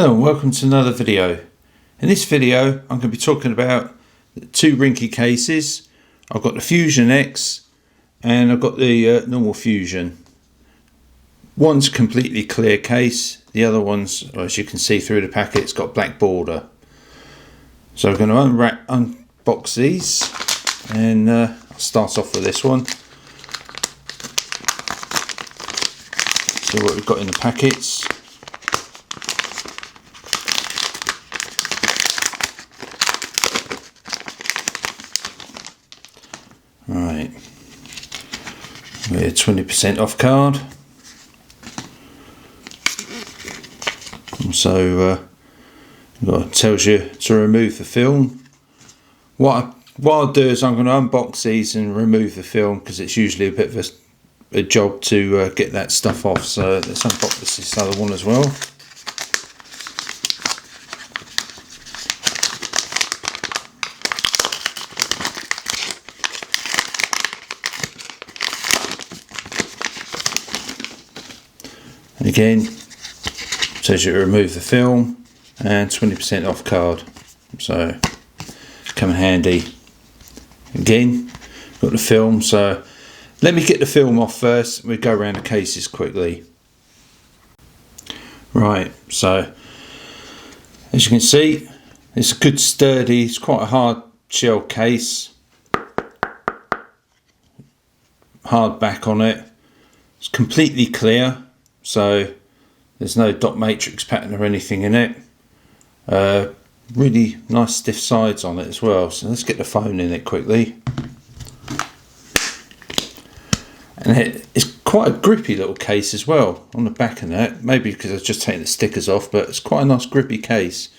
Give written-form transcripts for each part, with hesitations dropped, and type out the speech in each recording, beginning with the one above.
Hello and welcome to another video. In this video I'm going to be talking about two Ringke cases. I've got the Fusion X and I've got the normal Fusion. One's a completely clear case, the other one's, as you can see through the packet, it's got black border. So I'm going to unbox these and I'll start off with this one. See what we've got in the packets. Right, we're 20% off card. So it tells you to remove the film. What I'll do is I'm going to unbox these and remove the film, because it's usually a bit of a job to get that stuff off. So let's unbox this other one as well. And again, says you to remove the film and 20% off card. So come in handy. Again, got the film. So let me get the film off first. We'll go around the cases quickly. Right, so as you can see, it's a good sturdy, it's quite a hard shell case. Hard back on it. It's completely clear. So there's no dot matrix pattern or anything in it. Really nice stiff sides on it as well. So let's get the phone in it quickly. And it's quite a grippy little case as well on the back of that. Maybe because I've just taken the stickers off, but it's quite a nice grippy case.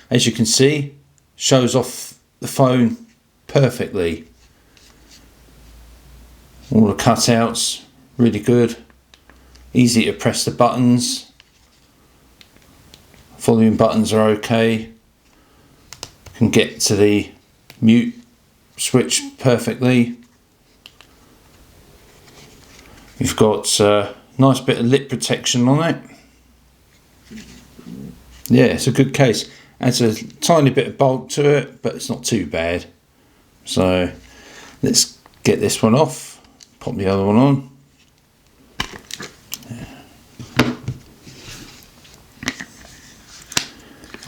As you can see, shows off the phone perfectly. All the cutouts, really good. Easy to press the buttons. Volume buttons are okay. Can get to the mute switch perfectly. You've got a nice bit of lip protection on it. Yeah, it's a good case. Adds a tiny bit of bulk to it, but it's not too bad. So let's get this one off. Pop the other one on.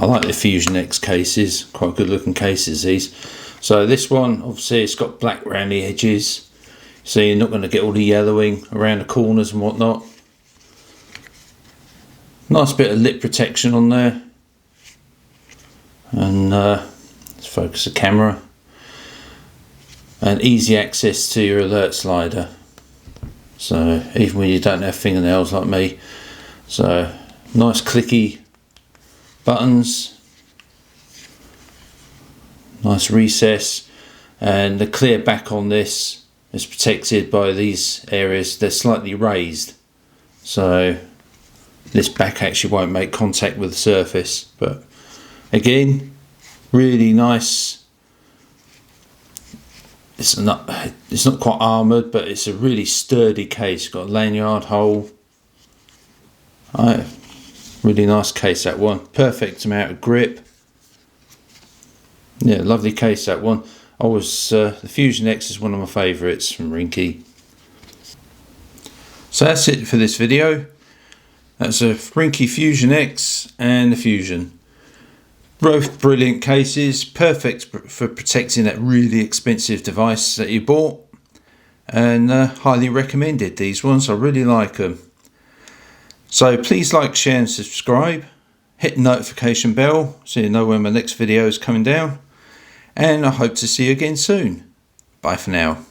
I like the Fusion X cases, quite good looking cases these. So this one, obviously it's got black around the edges, so you're not going to get all the yellowing around the corners and whatnot. Nice bit of lip protection on there. And let's focus the camera. And easy access to your alert slider. So even when you don't have fingernails like me. So nice clicky buttons, nice recess, and the clear back on this is protected by these areas. They're slightly raised, so this back actually won't make contact with the surface. But again, really nice. It's not quite armoured, but it's a really sturdy case. Got a lanyard hole. Really nice case, that one. Perfect amount of grip. Yeah, lovely case, that one. The Fusion X is one of my favourites from Ringke. So that's it for this video. That's a Ringke Fusion X and the Fusion. Both brilliant cases, perfect for protecting that really expensive device that you bought. And highly recommended, these ones. I really like them. So please like, share and subscribe. Hit the notification bell so you know when my next video is coming down. And I hope to see you again soon. Bye for now.